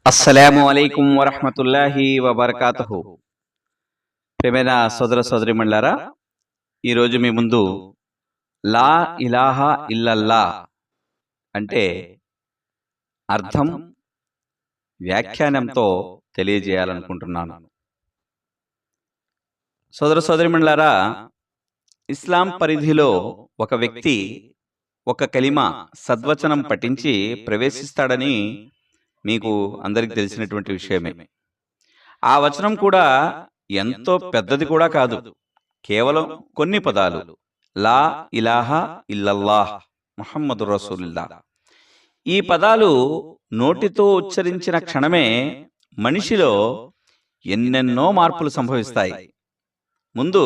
అస్సలాము అలైకుం వరహ్మతుల్లాహి వబర్కాతుహు. ప్రియమైన సోదర సోదరిమణులారా, ఈరోజు మీ ముందు లా ఇలాహా ఇల్లల్లా అంటే అర్థం, వ్యాఖ్యానంతో తెలియజేయాలనుకుంటున్నాను. సోదర సోదరిమణులారా, ఇస్లాం పరిధిలో ఒక వ్యక్తి ఒక కలిమా సద్వచనం పఠించి ప్రవేశిస్తాడని మీకు అందరికీ తెలిసినటువంటి విషయమే. ఆ వచనం కూడా ఎంతో పెద్దది కూడా కాదు, కేవలం కొన్ని పదాలు. లా ఇలాహా ఇల్లల్లాహ్ ముహమ్మదు రసూలుల్లాహ్. ఈ పదాలు నోటితో ఉచ్చరించిన క్షణమే మనిషిలో ఎన్నెన్నో మార్పులు సంభవిస్తాయి. ముందు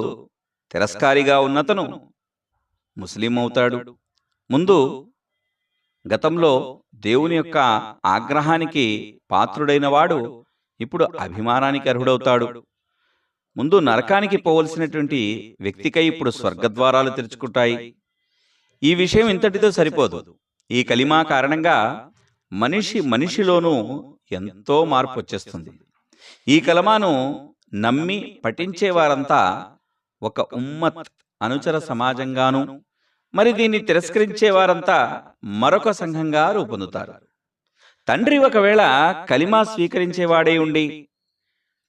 తిరస్కారిగా ఉన్నతను ముస్లిం అవుతాడు. ముందు గతంలో దేవుని యొక్క ఆగ్రహానికి పాత్రుడైన వాడు ఇప్పుడు అభిమానానికి అర్హుడవుతాడు. ముందు నరకానికి పోవలసినటువంటి వ్యక్తికై ఇప్పుడు స్వర్గద్వారాలు తెరుచుకుంటాయి. ఈ విషయం ఇంతటితో సరిపోదు. ఈ కలిమా కారణంగా మనిషిలోనూ ఎంతో మార్పు వచ్చేస్తుంది. ఈ కలమాను నమ్మి పఠించే వారంతా ఒక ఉమ్మత్ అనుచర సమాజంగాను, మరి దీన్ని తిరస్కరించే వారంతా మరొక సంఘంగా రూపొందుతారు. తండ్రి ఒకవేళ కలిమా స్వీకరించేవాడై ఉండి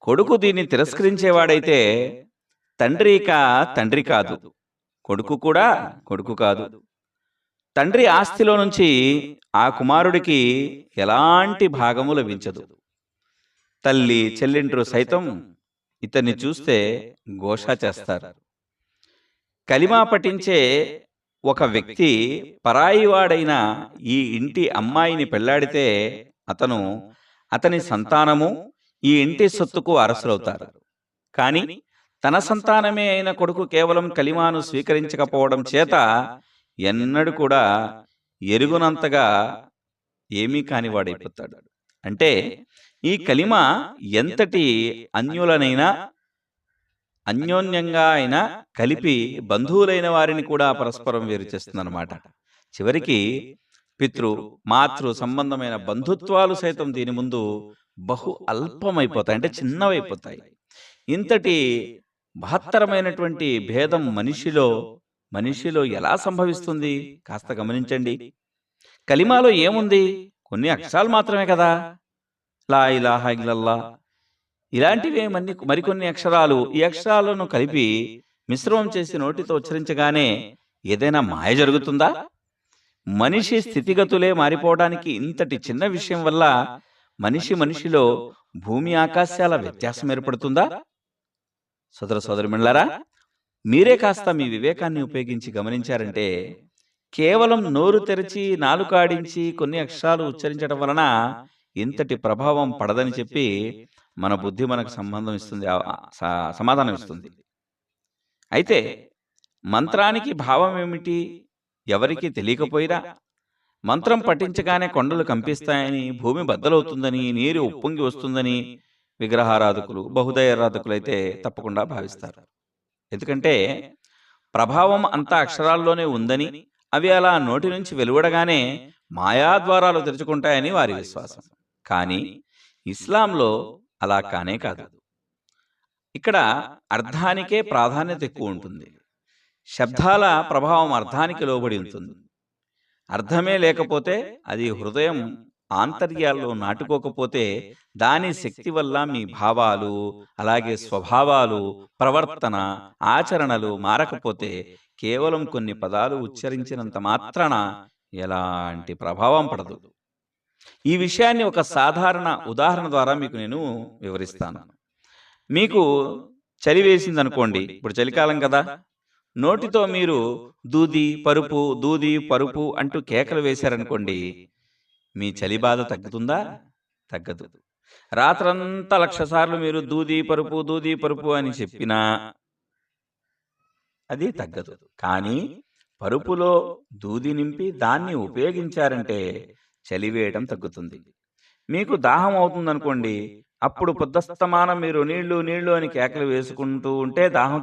కొడుకు దీన్ని తిరస్కరించేవాడైతే తండ్రి ఇక తండ్రి కాదు, కొడుకు కూడా కొడుకు కాదు. తండ్రి ఆస్తిలో నుంచి ఆ కుమారుడికి ఎలాంటి భాగము లభించదు. తల్లి చెల్లిండ్రు సైతం ఇతన్ని చూస్తే ఘోష చేస్తారు. కలిమా పఠించే ఒక వ్యక్తి పరాయివాడైన ఈ ఇంటి అమ్మాయిని పెళ్లాడితే అతని సంతానము ఈ ఇంటి సొత్తుకు అరసులవుతారు. కానీ తన సంతానమే అయిన కొడుకు కేవలం కలిమాను స్వీకరించకపోవడం చేత ఎన్నడూ కూడా ఎరుగునంతగా ఏమీ కానివాడైపోతాడు. అంటే ఈ కలిమా ఎంతటి అన్యోన్యంగా అయినా కలిపి బంధువులైన వారిని కూడా పరస్పరం వేరు చేస్తుందన్నమాట. చివరికి పితృ మాతృ సంబంధమైన బంధుత్వాలు సైతం దీని ముందు బహు అల్పమైపోతాయి, అంటే చిన్నవైపోతాయి. ఇంతటి మహత్తరమైనటువంటి భేదం మనిషిలో ఎలా సంభవిస్తుంది కాస్త గమనించండి. కలిమాలో ఏముంది? కొన్ని అక్షరాలు మాత్రమే కదా. లా ఇలాహా ఇల్లల్లాహ్ ఇలాంటివే మరికొన్ని అక్షరాలు. ఈ అక్షరాలను కలిపి మిశ్రమం చేసి నోటితో ఉచ్చరించగానే ఏదైనా మాయ జరుగుతుందా? మనిషి స్థితిగతులే మారిపోవడానికి ఇంతటి చిన్న విషయం వల్ల మనిషిలో భూమి ఆకాశాల వ్యత్యాసం ఏర్పడుతుందా? సోదర సోదరిమణులారా, మీరే కాస్త మీ వివేకాన్ని ఉపయోగించి గమనించారంటే కేవలం నోరు తెరిచి నాలుకాడించి కొన్ని అక్షరాలు ఉచ్చరించడం వలన ఇంతటి ప్రభావం పడదని చెప్పి మన బుద్ధి మనకు సమాధానం ఇస్తుంది. అయితే మంత్రానికి భావం ఏమిటి ఎవరికి తెలియకపోయినా, మంత్రం పఠించగానే కొండలు కంపిస్తాయని, భూమి బద్దలవుతుందని, నీరు ఉప్పొంగి వస్తుందని విగ్రహారాధకులు బహుదయారాధకులు అయితే తప్పకుండా భావిస్తారు. ఎందుకంటే ప్రభావం అంతా అక్షరాల్లోనే ఉందని, అవి అలా నోటి నుంచి వెలువడగానే మాయాద్వారాలు తెరుచుకుంటాయని వారి విశ్వాసం. కానీ ఇస్లాంలో అలా కానే కాదు. ఇక్కడ అర్థానికే ప్రాధాన్యత ఎక్కువ ఉంటుంది. శబ్దాల ప్రభావం అర్థానికి లోబడి ఉంటుంది. అర్థమే లేకపోతే, అది హృదయం ఆంతర్యాల్లో నాటుకోకపోతే, దాని శక్తి వల్ల మీ భావాలు, అలాగే స్వభావాలు, ప్రవర్తన, ఆచరణలు మారకపోతే కేవలం కొన్ని పదాలు ఉచ్చరించినంత మాత్రాన ఎలాంటి ప్రభావం పడదు. ఈ విషయాన్ని ఒక సాధారణ ఉదాహరణ ద్వారా మీకు నేను వివరిస్తాను. మీకు చలి వేసిందనుకోండి, ఇప్పుడు చలికాలం కదా. నోటితో మీరు దూది పరుపు అంటూ కేకలు వేశారనుకోండి, మీ చలి బాధ తగ్గుతుందా? తగ్గదు. రాత్రంతా 1,00,000 సార్లు మీరు దూది పరుపు అని చెప్పినా అది తగ్గదు. కానీ పరుపులో దూది నింపి దాన్ని ఉపయోగించారంటే చలివేయడం తగ్గుతుంది. మీకు దాహం అవుతుందనుకోండి, అప్పుడు పొద్దస్తమానం మీరు నీళ్లు అని కేకలు వేసుకుంటూ ఉంటే దాహం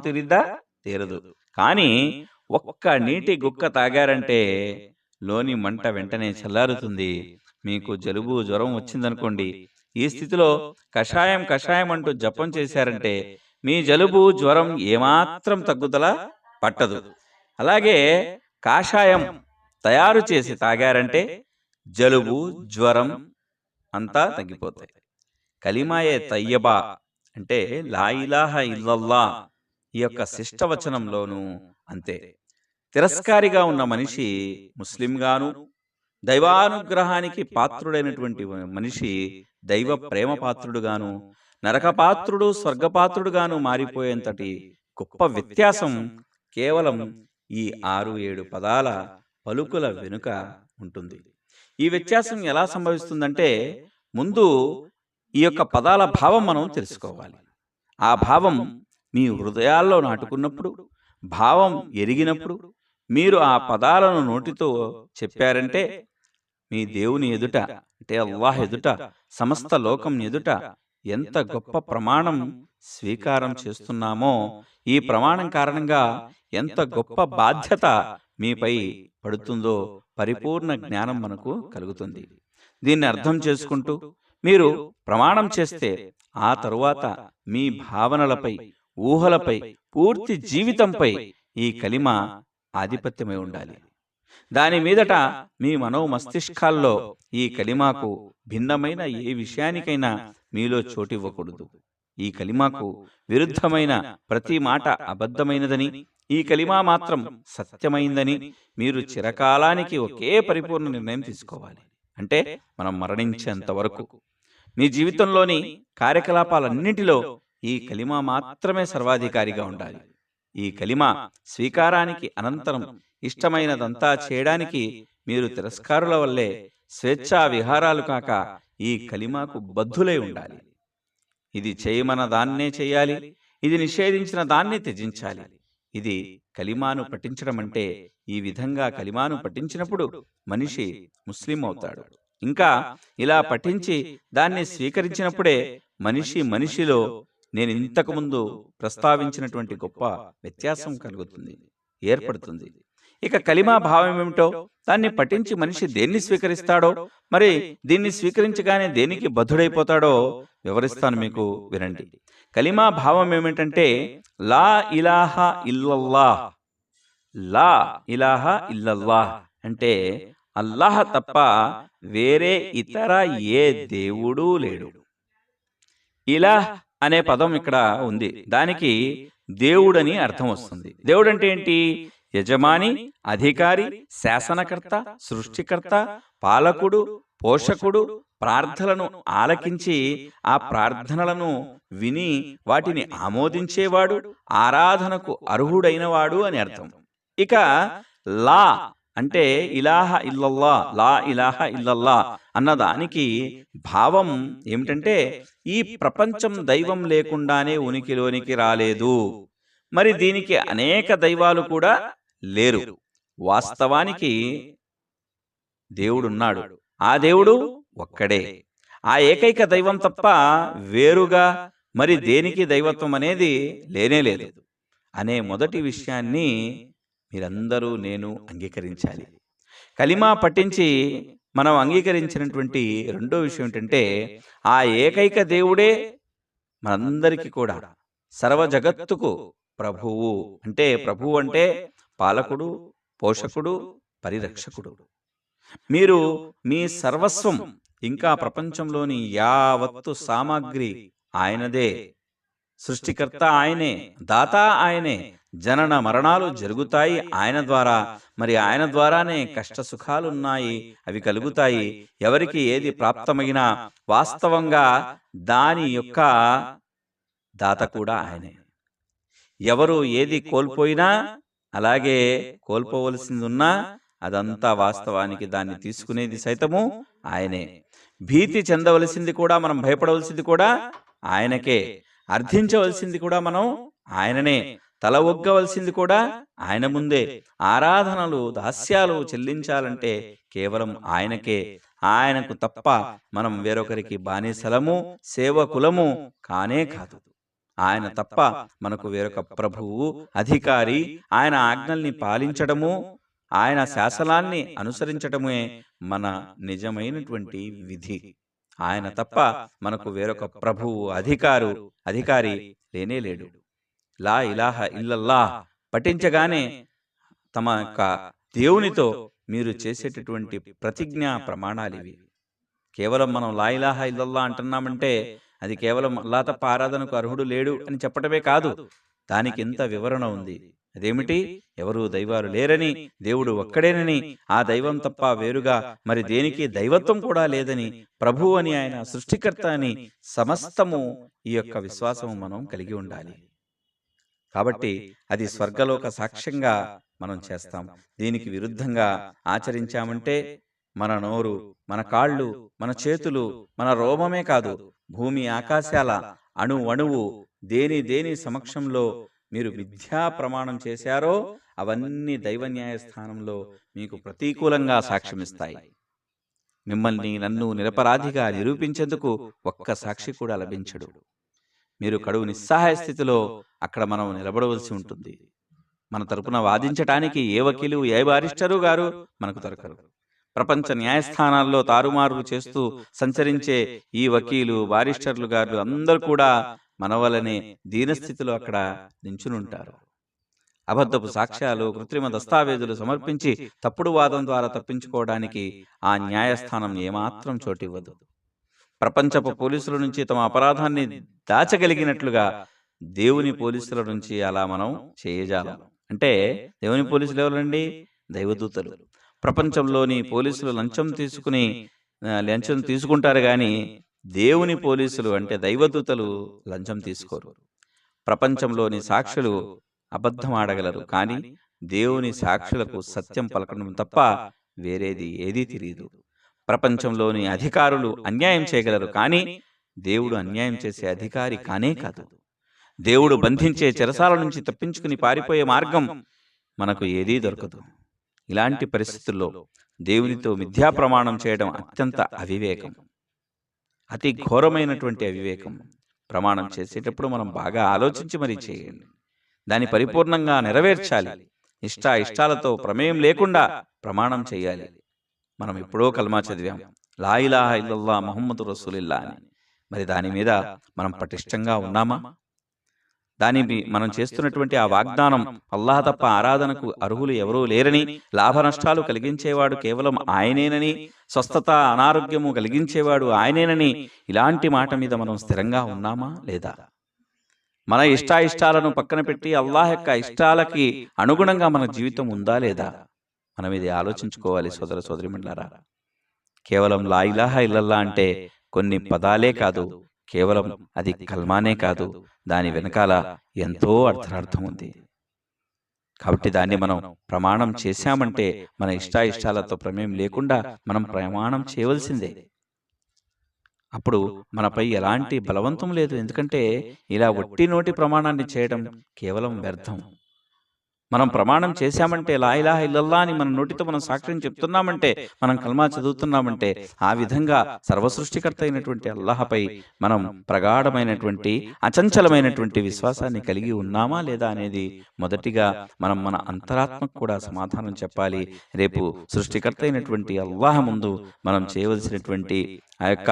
తీరదు. కానీ ఒక్క నీటి గుక్క తాగారంటే లోని మంట వెంటనే చల్లారుతుంది. మీకు జలుబు జ్వరం వచ్చిందనుకోండి, ఈ స్థితిలో కషాయం కషాయం అంటూ జపం చేశారంటే మీ జలుబు జ్వరం ఏమాత్రం తగ్గుదల పట్టదు. అలాగే కాషాయం తయారు చేసి తాగారంటే జలుబు జ్వరం అంతా తగ్గిపోతాయి. కలిమాయే తయ్యబా అంటే లా ఇలాహ ఇల్లల్లా ఈ యొక్క శిష్టవచనంలోనూ అంతే. తిరస్కారిగా ఉన్న మనిషి ముస్లింగాను, దైవానుగ్రహానికి పాత్రుడైనటువంటి మనిషి దైవ ప్రేమ పాత్రుడుగాను, నరకపాత్రుడు స్వర్గపాత్రుడుగాను మారిపోయేంతటి గొప్ప వ్యత్యాసం కేవలం ఈ 6-7 పదాల పలుకుల వెనుక ఉంటుంది. ఈ వ్యత్యాసం ఎలా సంభవిస్తుందంటే ముందు ఈ యొక్క పదాల భావం మనం తెలుసుకోవాలి. ఆ భావం మీ హృదయాల్లో నాటుకున్నప్పుడు, భావం ఎరిగినప్పుడు మీరు ఆ పదాలను నోటితో చెప్పారంటే మీ దేవుని ఎదుట అంటే అల్లాహ్ ఎదుట, సమస్త లోకం ఎదుట ఎంత గొప్ప ప్రమాణం స్వీకారం చేస్తున్నామో, ఈ ప్రమాణం కారణంగా ఎంత గొప్ప బాధ్యత మీపై పడుతుందో పరిపూర్ణ జ్ఞానం మనకు కలుగుతుంది. దీన్ని అర్థం చేసుకుంటూ మీరు ప్రమాణం చేస్తే ఆ తరువాత మీ భావనలపై, ఊహలపై, పూర్తి జీవితంపై ఈ కలిమ ఆధిపత్యమై ఉండాలి. దాని మీదట మీ మనోమస్తిష్కాల్లో ఈ కలిమాకు భిన్నమైన ఏ విషయానికైనా మీలో చోటివ్వకూడదు. ఈ కలిమాకు విరుద్ధమైన ప్రతి మాట అబద్ధమైనదని, ఈ కలిమా మాత్రం సత్యమైందని మీరు చిరకాలానికి ఒకే పరిపూర్ణ నిర్ణయం తీసుకోవాలి. అంటే మనం మరణించేంత వరకు మీ జీవితంలోని కార్యకలాపాలన్నింటిలో ఈ కలిమా మాత్రమే సర్వాధికారిగా ఉండాలి. ఈ కలిమా స్వీకారానికి అనంతరం ఇష్టమైనదంతా చేయడానికి మీరు తిరస్కారుల వల్లే స్వేచ్ఛా విహారాలు కాక ఈ కలిమాకు బద్ధులై ఉండాలి. ఇది చేయమన్న దాన్నే చేయాలి, ఇది నిషేధించిన దాన్నే త్యజించాలి. ఇది కలిమాను పఠించడం అంటే ఈ విధంగా కలిమాను పఠించినప్పుడు మనిషి ముస్లిం అవుతాడు. ఇంకా ఇలా పఠించి దాన్ని స్వీకరించినప్పుడే మనిషిలో నేను ఇంతకుముందు ప్రస్తావించినటువంటి గొప్ప వ్యత్యాసం కలుగుతుంది, ఏర్పడుతుంది. ఇక కలిమా భావం ఏమిటో, దాన్ని పఠించి మనిషి దేన్ని స్వీకరిస్తాడో, మరి దీన్ని స్వీకరించగానే దేనికి బద్ధుడైపోతాడో వివరిస్తాను, మీకు వినండి. కలిమా భావం ఏమిటంటే లా ఇలాహా ఇల్లల్లాహ్. లా ఇలాహా ఇల్లల్లాహ్ అంటే అల్లాహ్ తప్ప వేరే ఇతర ఏ దేవుడు లేడు. ఇలాహ్ అనే పదం ఇక్కడ ఉంది, దానికి దేవుడని అర్థం వస్తుంది. దేవుడు అంటే ఏంటి? యజమాని, అధికారి, శాసనకర్త, సృష్టికర్త, పాలకుడు, పోషకుడు, ప్రార్థనలను ఆలకించి ఆ ప్రార్థనలను విని వాటిని ఆమోదించేవాడు, ఆరాధనకు అర్హుడైనవాడు అని అర్థం. ఇక లా అంటే ఇలాహ ఇల్లల్లా, లా ఇలాహ ఇల్లల్లా అన్నదానికి భావం ఏమిటంటే ఈ ప్రపంచం దైవం లేకుండానే ఉనికిలోనికి రాలేదు, మరి దీనికి అనేక దైవాలు కూడా లేరు. వాస్తవానికి దేవుడున్నాడు, ఆ దేవుడు ఒక్కడే, ఆ ఏకైక దైవం తప్ప వేరుగా మరి దేనికి దైవత్వం అనేది లేనేలేదు అనే మొదటి విషయాన్ని మీరందరూ నేను అంగీకరించాలి. కలిమా పఠించి మనం అంగీకరించినటువంటి రెండో విషయం ఏంటంటే ఆ ఏకైక దేవుడే మనందరికీ కూడా సర్వ జగత్తుకు ప్రభువు. అంటే ప్రభువు అంటే పాలకుడు, పోషకుడు, పరిరక్షకుడు. మీరు మీ సర్వస్వం ఇంకా ప్రపంచంలోని యావత్తు సామాగ్రి ఆయనదే. సృష్టికర్త ఆయనే, దాత ఆయనే, జనన మరణాలు జరుగుతాయి ఆయన ద్వారా, మరి ఆయన ద్వారానే కష్ట సుఖాలున్నాయి, అవి కలుగుతాయి. ఎవరికి ఏది ప్రాప్తమైనా వాస్తవంగా దాని యొక్క దాత కూడా ఆయనే. ఎవరు ఏది కోల్పోయినా అలాగే కోల్పోవలసింది ఉన్నా అదంతా వాస్తవానికి దాన్ని తీసుకునేది సైతము ఆయనే. భీతి చెందవలసింది కూడా, మనం భయపడవలసింది కూడా ఆయనకే. అర్థించవలసింది కూడా మనం ఆయననే. తల ఒగ్గవలసింది కూడా ఆయన ముందే. ఆరాధనలు, దాస్యాలు చెల్లించాలంటే కేవలం ఆయనకే. ఆయనకు తప్ప మనం వేరొకరికి బానిసలము, సేవకులము కానే కాదు. ఆయన తప్ప మనకు వేరొక ప్రభువు, అధికారి, ఆయన ఆజ్ఞల్ని పాలించడము, ఆయన శాసనాన్ని అనుసరించడమే మన నిజమైనటువంటి విధి. ఆయన తప్ప మనకు వేరొక ప్రభువు అధికారి లేనేలేడు. లా ఇలాహ ఇల్లల్లా పఠించగానే తమ యొక్క దేవునితో మీరు చేసేటటువంటి ప్రతిజ్ఞా ప్రమాణాలివి. కేవలం మనం లా ఇలాహ ఇల్లల్లా అంటున్నామంటే అది కేవలం అల్లా తప్ప ఆరాధనకు అర్హుడు లేడు అని చెప్పటమే కాదు, దానికి ఇంత వివరణ ఉంది. అదేమిటి? ఎవరు దైవాలు లేరని, దేవుడు ఒక్కడేనని, ఆ దైవం తప్ప వేరుగా మరి దేనికి దైవత్వం కూడా లేదని, ప్రభువు అని, ఆయన సృష్టికర్త అని సమస్తము ఈ యొక్క విశ్వాసము మనం కలిగి ఉండాలి. కాబట్టి అది స్వర్గలోక సాక్ష్యంగా మనం చేస్తాం. దీనికి విరుద్ధంగా ఆచరించామంటే మన నోరు, మన కాళ్ళు, మన చేతులు, మన రోమమే కాదు, భూమి ఆకాశాల అణువణువు దేని సమక్షంలో మీరు మిథ్యా ప్రమాణం చేశారో అవన్నీ దైవ న్యాయస్థానంలో మీకు ప్రతికూలంగా సాక్ష్యమిస్తాయి. మిమ్మల్ని నన్ను నిరపరాధిగా నిరూపించేందుకు ఒక్క సాక్షి కూడా లభించడు. మీరు కడువు నిస్సహాయ స్థితిలో అక్కడ మనం నిలబడవలసి ఉంటుంది. మన తరపున వాదించటానికి ఏ వకీలు, ఏ బారిస్టరు గారు మనకు దొరకరు. ప్రపంచ న్యాయస్థానాల్లో తారుమారు చేస్తూ సంచరించే ఈ వకీలు, బారిస్టర్లు గారు అందరూ కూడా మన వల్లనే దీనస్థితిలో అక్కడ నించునుంటారు. అబద్ధపు సాక్ష్యాలు, కృత్రిమ దస్తావేజులు సమర్పించి తప్పుడు వాదం ద్వారా తప్పించుకోవడానికి ఆ న్యాయస్థానం ఏమాత్రం చోటివ్వదు. ప్రపంచపు పోలీసుల నుంచి తమ అపరాధాన్ని దాచగలిగినట్లుగా దేవుని పోలీసుల నుంచి అలా మనం చేయజాలం. అంటే దేవుని పోలీసులు ఎవరండి? దైవదూతలు. ప్రపంచంలోని పోలీసులు లంచం తీసుకుంటారు కానీ దేవుని పోలీసులు అంటే దైవదూతలు లంచం తీసుకోరు. ప్రపంచంలోని సాక్షులు అబద్ధం ఆడగలరు కానీ దేవుని సాక్షులకు సత్యం పలకడం తప్ప వేరేది ఏదీ తెలియదు. ప్రపంచంలోని అధికారులు అన్యాయం చేయగలరు కానీ దేవుడు అన్యాయం చేసే అధికారి కానే కాదు. దేవుడు బంధించే చెరసాల నుంచి తప్పించుకుని పారిపోయే మార్గం మనకు ఏదీ దొరకదు. ఇలాంటి పరిస్థితుల్లో దేవునితో మిథ్యా ప్రమాణం చేయడం అత్యంత అవివేకం, అతి ఘోరమైనటువంటి అవివేకం. ప్రమాణం చేసేటప్పుడు మనం బాగా ఆలోచించి మరీ చేయండి. దాన్ని పరిపూర్ణంగా నెరవేర్చాలి. ఇష్టాలతో ప్రమేయం లేకుండా ప్రమాణం చేయాలి. మనం ఎప్పుడో కల్మా చదివాం, లా ఇలాహ ఇల్లల్లా ముహమ్మదు రసూలుల్లా అని. మరి దాని మీద మనం పటిష్టంగా ఉన్నామా? మనం చేస్తున్నటువంటి ఆ వాగ్దానం అల్లాహ్ తప్ప ఆరాధనకు అర్హులు ఎవరూ లేరని, లాభ నష్టాలు కలిగించేవాడు కేవలం ఆయనేనని, స్వస్థత అనారోగ్యము కలిగించేవాడు ఆయనేనని, ఇలాంటి మాట మీద మనం స్థిరంగా ఉన్నామా లేదా? మన ఇష్టాలను పక్కన పెట్టి అల్లాహ్ యొక్క ఇష్టాలకి అనుగుణంగా మన జీవితం ఉందా లేదా? మనం ఇది ఆలోచించుకోవాలి సోదర సోదరిమణులారా. కేవలం లా ఇలాహ ఇల్లల్లా అంటే కొన్ని పదాలే కాదు, కేవలం అది కల్మానే కాదు, దాని వెనకాల ఎంతో అర్థార్థం ఉంది. కాబట్టి దాన్ని మనం ప్రమాణం చేశామంటే మన ఇష్టాలతో ప్రమేయం లేకుండా మనం ప్రమాణం చేయవలసిందే. అప్పుడు మనపై ఎలాంటి బలవంతం లేదు. ఎందుకంటే ఇలా ఒట్టి నోటి ప్రమాణాన్ని చేయడం కేవలం వ్యర్థం. మనం ప్రమాణం చేశామంటే లా ఇలాహ ఇల్లల్లా అని మన నోటితో మనం సాక్ష్యం చెప్తున్నామంటే, మనం కల్మా చదువుతున్నామంటే, ఆ విధంగా సర్వసృష్టికర్త అయినటువంటి అల్లాహపై మనం ప్రగాఢమైనటువంటి అచంచలమైనటువంటి విశ్వాసాన్ని కలిగి ఉన్నామా లేదా అనేది మొదటిగా మనం మన అంతరాత్మకు కూడా సమాధానం చెప్పాలి. రేపు సృష్టికర్త అయినటువంటి అల్లాహ్ ముందు మనం చేయవలసినటువంటి ఆ యొక్క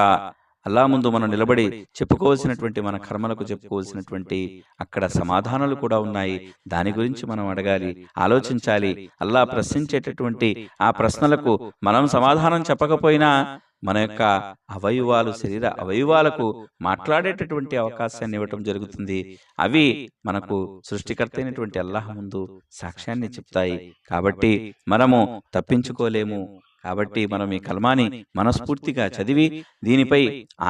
అల్లా ముందు మనం నిలబడి చెప్పుకోవాల్సినటువంటి మన కర్మలకు చెప్పుకోవాల్సినటువంటి అక్కడ సమాధానాలు కూడా ఉన్నాయి. దాని గురించి మనం అడగాలి, ఆలోచించాలి. అల్లా ప్రశ్నించేటటువంటి ఆ ప్రశ్నలకు మనం సమాధానం చెప్పకపోయినా మన యొక్క అవయవాలు, శరీర అవయవాలకు మాట్లాడేటటువంటి అవకాశాన్ని ఇవ్వటం జరుగుతుంది. అవి మనకు సృష్టికర్త అయినటువంటి అల్లాహ్ ముందు సాక్ష్యాన్ని చెప్తాయి. కాబట్టి మనము తప్పించుకోలేము. కాబట్టి మనం ఈ కల్మాని మనస్ఫూర్తిగా చదివి దీనిపై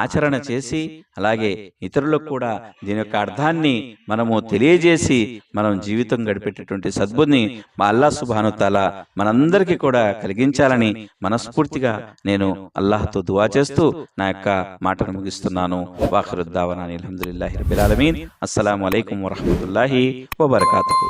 ఆచరణ చేసి, అలాగే ఇతరులకు కూడా దీని యొక్క అర్థాన్ని మనము తెలియజేసి మనం జీవితం గడిపేటటువంటి సద్బుద్ధిని మా అల్లాహ్ సుబ్హానహు వ తఆలా మనందరికీ కూడా కలిగించాలని మనస్ఫూర్తిగా నేను అల్లాహ్తో దువా చేస్తూ నా యొక్క మాటను ముగిస్తున్నాను. వాఖిరు దావానా అల్హమ్దులిల్లాహి రబ్బిల్ ఆలమీన్. అస్సలాము అలైకుం వరహ్మతుల్లాహి వబరకాతుహు.